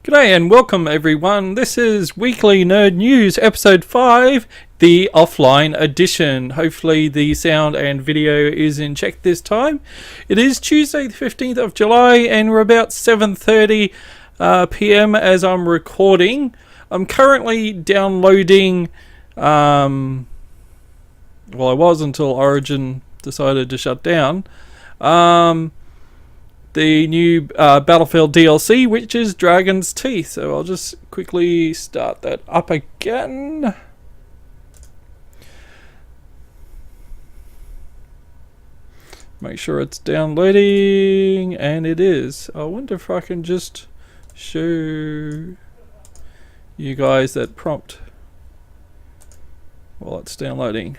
G'day and welcome everyone. This is Weekly Nerd News episode 5, the offline edition. Hopefully the sound and video is in check this time. It is Tuesday the 15th of July and we're about 7:30 PM as I'm recording. I'm currently downloading, well I was until Origin decided to shut down, the new Battlefield DLC, which is Dragon's Teeth. So I'll just quickly start that up again. Make sure it's downloading, and it is. I wonder if I can just show you guys that prompt while it's downloading.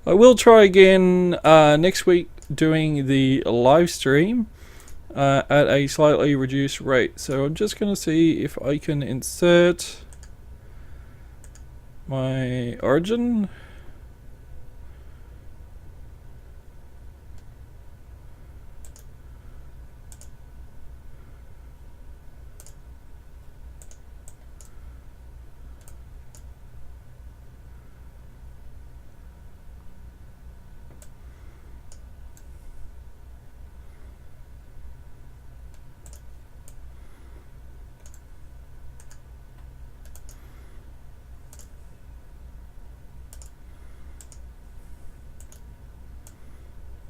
I will try again next week doing the live stream at a slightly reduced rate. So I'm just going to see if I can insert my Origin.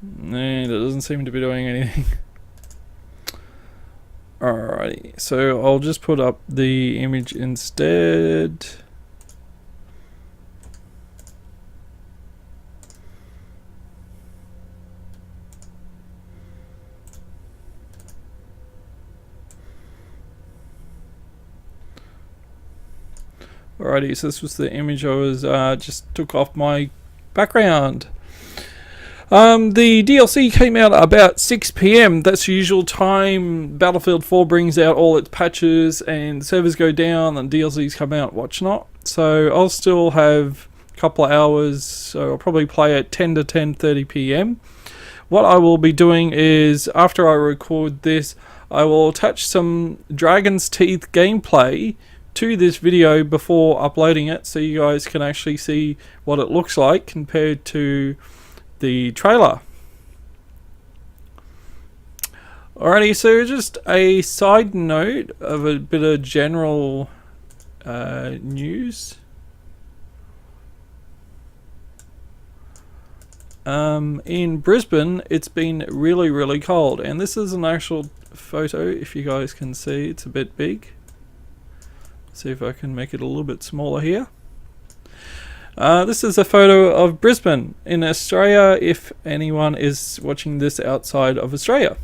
And it doesn't seem to be doing anything. Alrighty, so I'll just put up the image instead. Alrighty, so this was the image I was just took off my background. The DLC came out about 6 PM. That's the usual time Battlefield 4 brings out all its patches and servers go down and DLCs come out, watch not. So I'll still have a couple of hours, so I'll probably play at 10 to 10:30 PM. What I will be doing is, after I record this, I will attach some Dragon's Teeth gameplay to this video before uploading it, so you guys can actually see what it looks like compared to the trailer. Alrighty, so just a side note of a bit of general news. In Brisbane, it's been really cold, and this is an actual photo. If you guys can see, it's a bit big. See if I can make it a little bit smaller here. This is a photo of Brisbane in Australia, if anyone is watching this outside of Australia.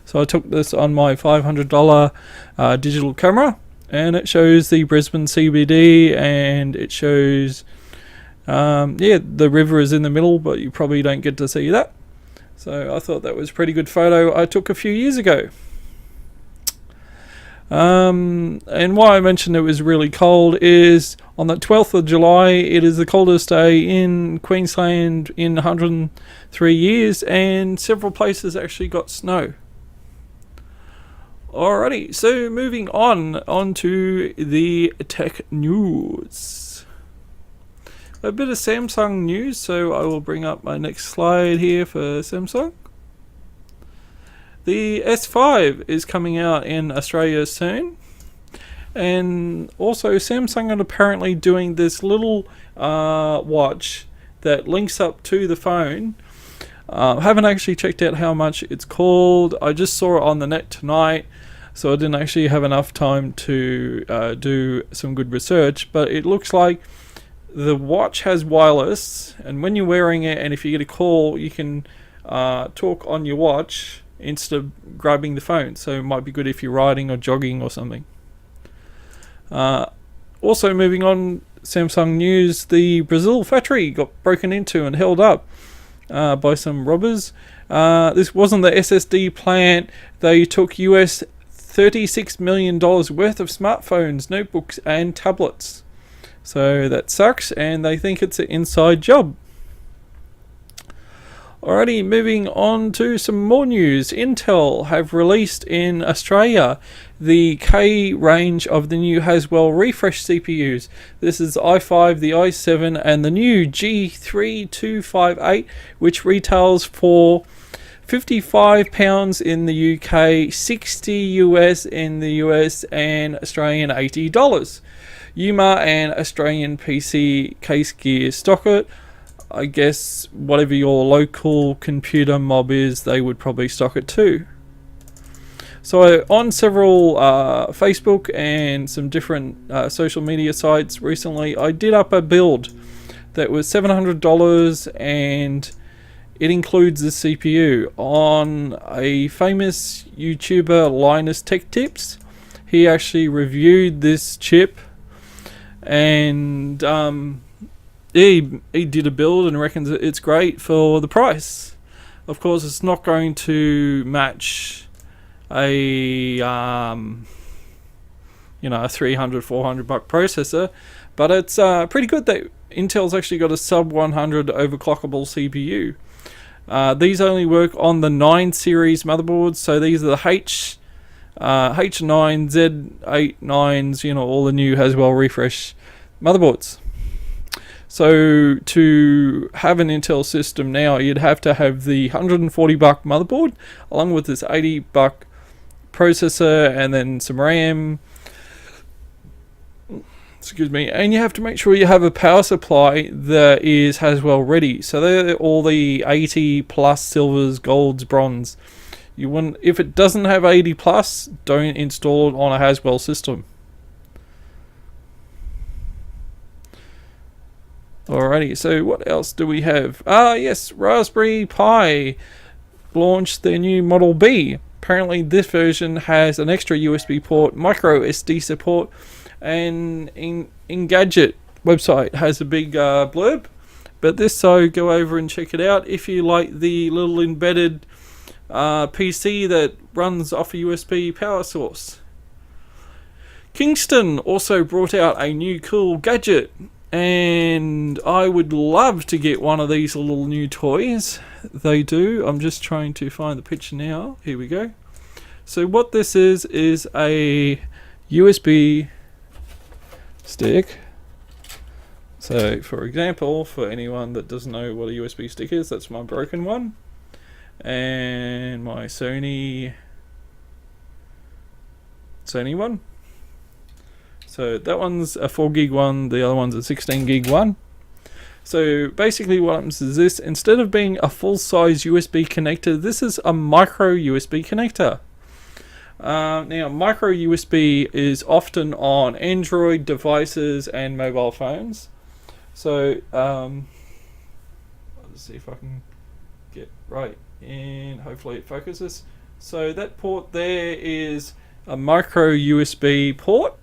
So I took this on my $500 digital camera, and it shows the Brisbane CBD, and it shows, yeah, the river is in the middle, but you probably don't get to see that. So I thought that was a pretty good photo I took a few years ago. And why I mentioned it was really cold is on the 12th of July, it is the coldest day in Queensland in 103 years, and several places actually got snow. Alrighty, so moving on to the tech news. A bit of Samsung news, so I will bring up my next slide here for Samsung. The S5 is coming out in Australia soon, and also Samsung are apparently doing this little watch that links up to the phone. I haven't actually checked out how much it's called. I just saw it on the net tonight, so I didn't actually have enough time to do some good research, but it looks like the watch has wireless, and when you're wearing it and if you get a call, you can talk on your watch instead of grabbing the phone. So it might be good if you're riding or jogging or something. Also moving on, Samsung news, the Brazil factory got broken into and held up by some robbers. This wasn't the SSD plant. They took US $36 million worth of smartphones, notebooks and tablets. So that sucks, and they think it's an inside job. Alrighty, moving on to some more news. Intel have released in Australia the K range of the new Haswell refresh CPUs. This is the i5, the i7 and the new G3258, which retails for £55 in the UK, 60 US in the US and Australian $80. Yuma and Australian PC Case Gear stock it. I guess whatever your local computer mob is, they would probably stock it too. So on several Facebook and some different social media sites recently, I did up a build that was $700 and it includes the CPU. On a famous YouTuber, Linus Tech Tips, he actually reviewed this chip and he did a build and reckons it's great for the price. Of course, it's not going to match a a $300-400 processor, but it's pretty good that Intel's actually got a sub 100 overclockable CPU. These only work on the 9 series motherboards, so these are the H9, Z89s, all the new Haswell refresh motherboards. So to have an Intel system now, you'd have to have the $140 motherboard along with this $80 processor and then some RAM. Excuse me. And you have to make sure you have a power supply that is Haswell ready. So they're all the 80 plus silvers, golds, bronze. You wouldn't, if it doesn't have 80 plus, don't install it on a Haswell system. Alrighty, so what else do we have? Yes, Raspberry Pi launched their new Model B. Apparently this version has an extra USB port, micro SD support, and Engadget website has a big blurb. But so go over and check it out if you like the little embedded PC that runs off a USB power source. Kingston also brought out a new cool gadget. And I would love to get one of these little new toys. They do. I'm just trying to find the picture now. Here we go. So what this is a USB stick. So for example, for anyone that doesn't know what a USB stick is, that's my broken one. And my Sony one. So that one's a 4 gig one, the other one's a 16 gig one. So basically what happens is this, instead of being a full size USB connector, this is a micro USB connector. Now micro USB is often on Android devices and mobile phones. So let's see if I can get right in, hopefully it focuses. So that port there is a micro USB port.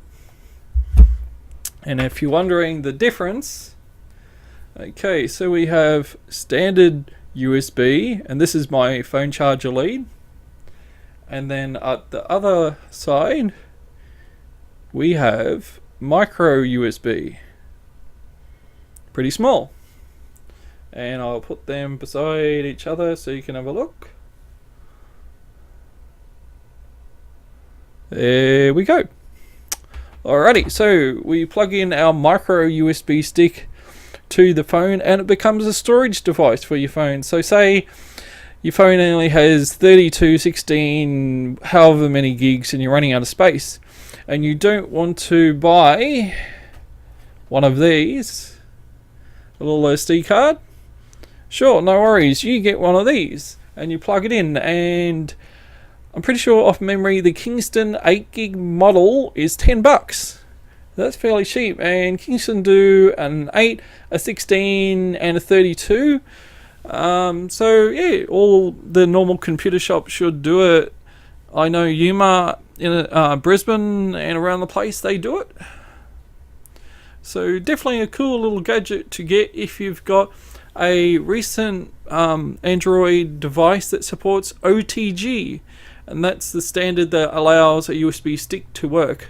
And if you're wondering the difference, okay, so we have standard USB, and this is my phone charger lead. And then at the other side, we have micro USB. Pretty small. And I'll put them beside each other so you can have a look. There we go. Alrighty, so we plug in our micro USB stick to the phone and it becomes a storage device for your phone. So say your phone only has 32, 16, however many gigs and you're running out of space and you don't want to buy one of these, a little SD card. Sure, no worries, you get one of these and you plug it in, and I'm pretty sure off memory the Kingston 8 gig model is $10. That's fairly cheap, and Kingston do an 8, a 16 and a 32. So yeah, all the normal computer shops should do it. I know Yuma in Brisbane and around the place, they do it. So definitely a cool little gadget to get if you've got a recent Android device that supports OTG, and that's the standard that allows a USB stick to work.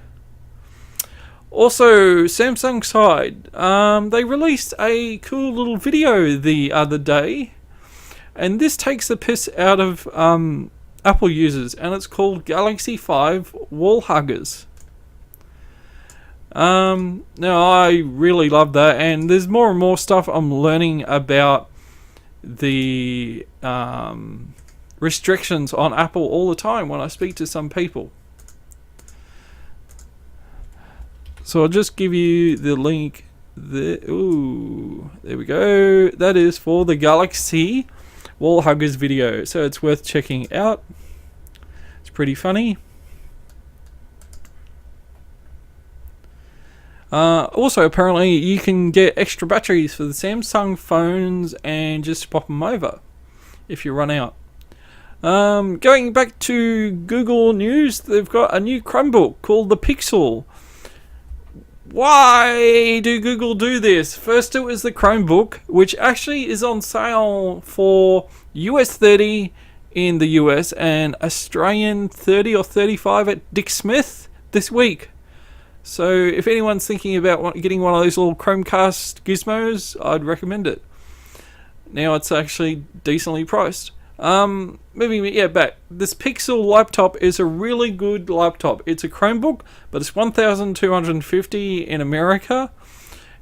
Also, Samsung side, they released a cool little video the other day, and this takes the piss out of Apple users, and it's called Galaxy 5 Wall Huggers. Now I really love that, and there's more and more stuff I'm learning about the restrictions on Apple all the time when I speak to some people. So I'll just give you the link. There we go. That is for the Galaxy Wall Huggers video, so it's worth checking out. It's pretty funny. Also, apparently you can get extra batteries for the Samsung phones and just swap them over if you run out. Going back to Google News, they've got a new Chromebook called the Pixel. Why do Google do this? First it was the Chromebook, which actually is on sale for US 30 in the US and Australian 30 or 35 at Dick Smith this week. So if anyone's thinking about getting one of those little Chromecast gizmos, I'd recommend it. Now it's actually decently priced. Moving back. This Pixel laptop is a really good laptop. It's a Chromebook, but it's $1,250 in America.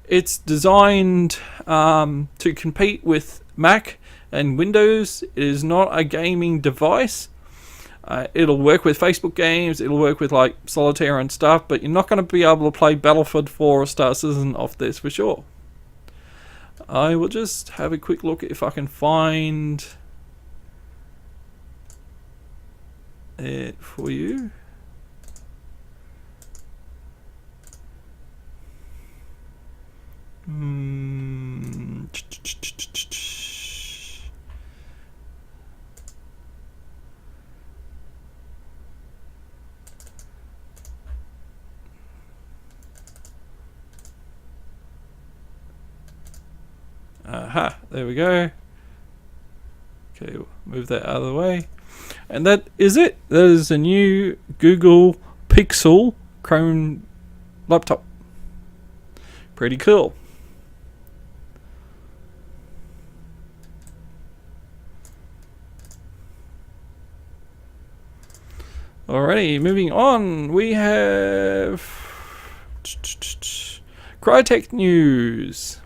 It's designed to compete with Mac and Windows. It is not a gaming device. It'll work with Facebook games. It'll work with like Solitaire and stuff, but you're not going to be able to play Battlefield 4 or Star Citizen off this for sure. I will just have a quick look if I can find it for you. Aha, there we go. Okay, we'll move that out of the way. And that is it. That is a new Google Pixel Chrome laptop. Pretty cool. Alrighty, moving on. We have Crytek news.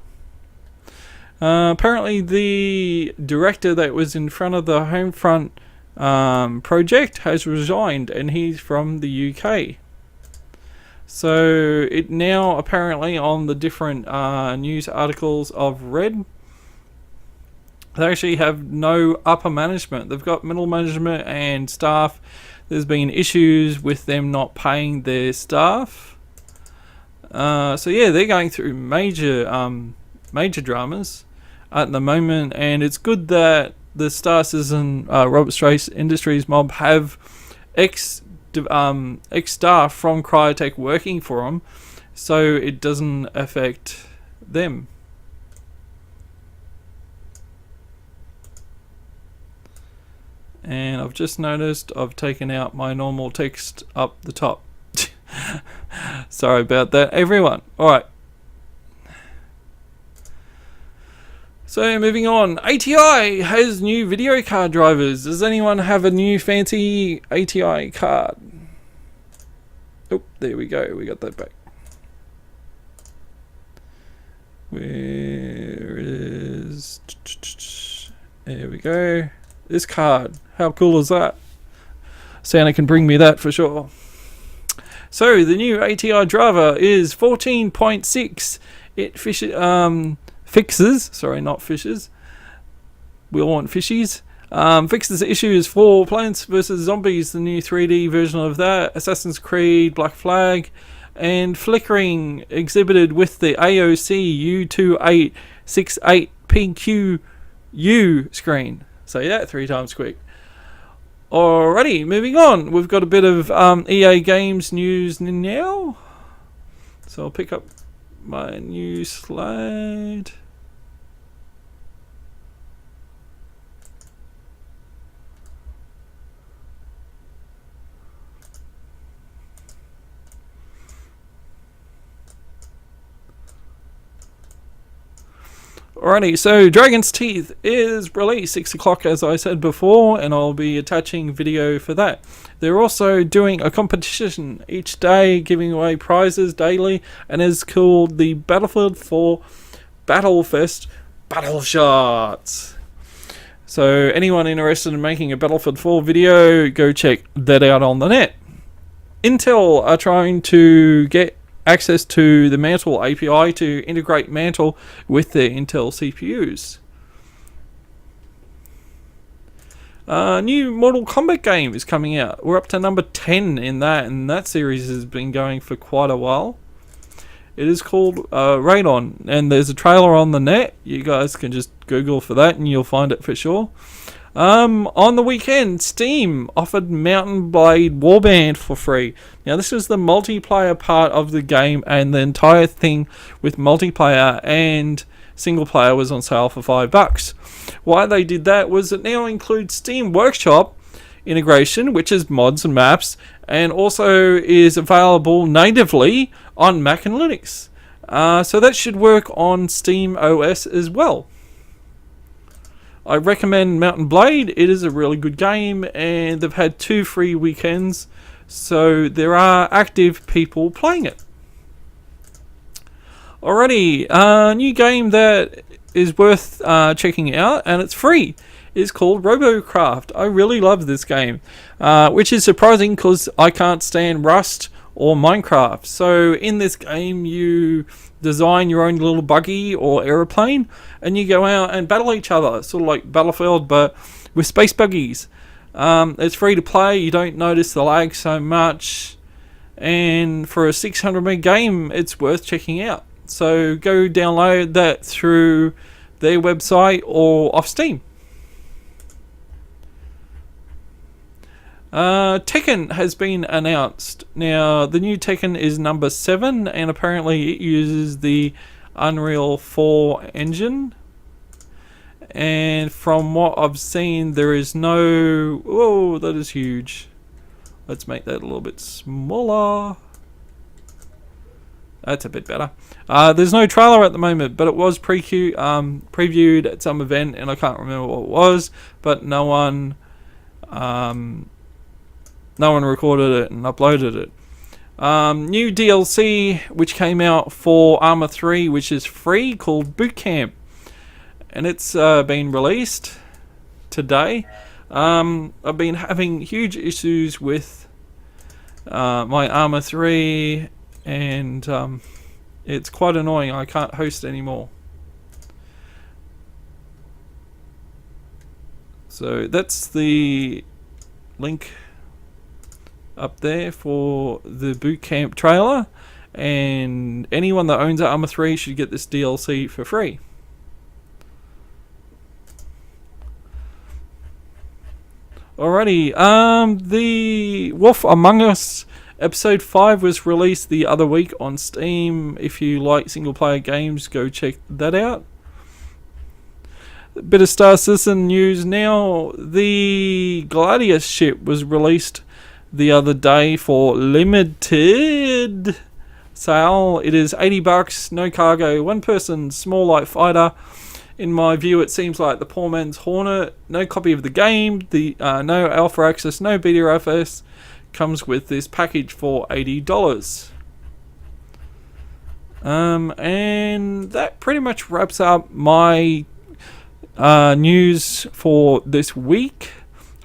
Apparently the director that was in front of the Homefront project has resigned, and he's from the UK. So it now apparently on the different news articles I've read, they actually have no upper management. They've got middle management and staff. There's been issues with them not paying their staff. So yeah, they're going through major dramas at the moment, and it's good that the Star Citizen Robert Strace Industries mob have ex staff from Crytek working for them, so it doesn't affect them. And I've just noticed I've taken out my normal text up the top. Sorry about that, everyone. Alright. So moving on, ATI has new video card drivers. Does anyone have a new fancy ATI card? Oh, there we go. We got that back. Where is... There we go. This card. How cool is that? Santa can bring me that for sure. So the new ATI driver is 14.6. It fixes, sorry, not fishes. We all want fishies. Fixes issues for Plants vs. Zombies, the new 3D version of that, Assassin's Creed, Black Flag, and flickering exhibited with the AOC U2868PQU screen. Say that 3 times quick. Alrighty, moving on. We've got a bit of EA Games news now. So I'll pick up my new slide. Alrighty, so Dragon's Teeth is released 6 o'clock as I said before, and I'll be attaching video for that. They're also doing a competition each day, giving away prizes daily, and it's called the Battlefield 4 Battlefest Battle Shots. So anyone interested in making a Battlefield 4 video, go check that out on the net. Intel are trying to get access to the Mantle API to integrate Mantle with their Intel CPUs. New Mortal Kombat game is coming out. We're up to number 10 in that, and that series has been going for quite a while. It is called Raidon, and there's a trailer on the net. You guys can just Google for that and you'll find it for sure. On the weekend, Steam offered Mountain Blade Warband for free. Now this was the multiplayer part of the game, and the entire thing with multiplayer and single player was on sale for $5. Why they did that was it now includes Steam Workshop integration, which is mods and maps, and also is available natively on Mac and Linux. So that should work on Steam OS as well. I recommend Mountain Blade. It is a really good game, and they've had 2 free weekends, so there are active people playing it. Alrighty, a new game that is worth checking out, and it's free, is called RoboCraft. I really love this game, which is surprising because I can't stand Rust or Minecraft. So in this game you design your own little buggy or aeroplane, and you go out and battle each other, sort of like Battlefield but with space buggies. It's free to play, you don't notice the lag so much, and for a 600 meg game it's worth checking out. So go download that through their website or off Steam. Tekken has been announced. Now the new Tekken is number 7, and apparently it uses the Unreal 4 engine, and from what I've seen there is no... oh, that is huge. Let's make that a little bit smaller. That's a bit better. There's no trailer at the moment, but it was previewed at some event, and I can't remember what it was, but no one recorded it and uploaded it. New DLC which came out for Arma 3, which is free, called Boot Camp, and it's been released today. I've been having huge issues with my Arma 3, and it's quite annoying. I can't host anymore. So that's the link up there for the Boot Camp trailer, and anyone that owns Arma 3 should get this DLC for free. Alrighty, the Wolf Among Us Episode 5 was released the other week on Steam. If you like single player games, go check that out. A bit of Star Citizen news now. The Gladius ship was released the other day for limited sale. It is $80, no cargo, 1 person, small light fighter. In my view, it seems like the poor man's Hornet. No copy of the game, no alpha access, no beta access. Comes with this package for $80. And that pretty much wraps up my news for this week.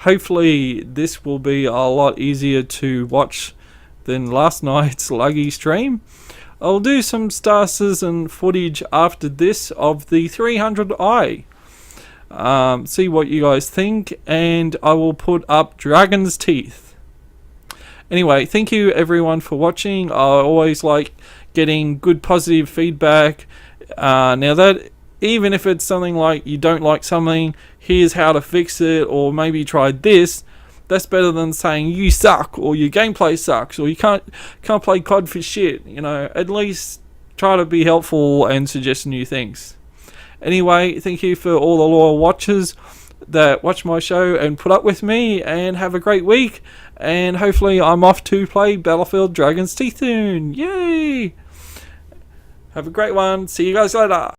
Hopefully this will be a lot easier to watch than last night's laggy stream. I'll do some Star Citizen footage after this of the 300i. See what you guys think, and I will put up Dragon's Teeth. Anyway, thank you everyone for watching. I always like getting good positive feedback. Now that, even if it's something like you don't like something, here's how to fix it, or maybe try this, that's better than saying you suck, or your gameplay sucks, or you can't play COD for shit. You know, at least try to be helpful and suggest new things. Anyway, thank you for all the loyal watchers that watch my show and put up with me, and have a great week, and hopefully I'm off to play Battlefield Dragon's Teeth soon. Yay! Have a great one. See you guys later.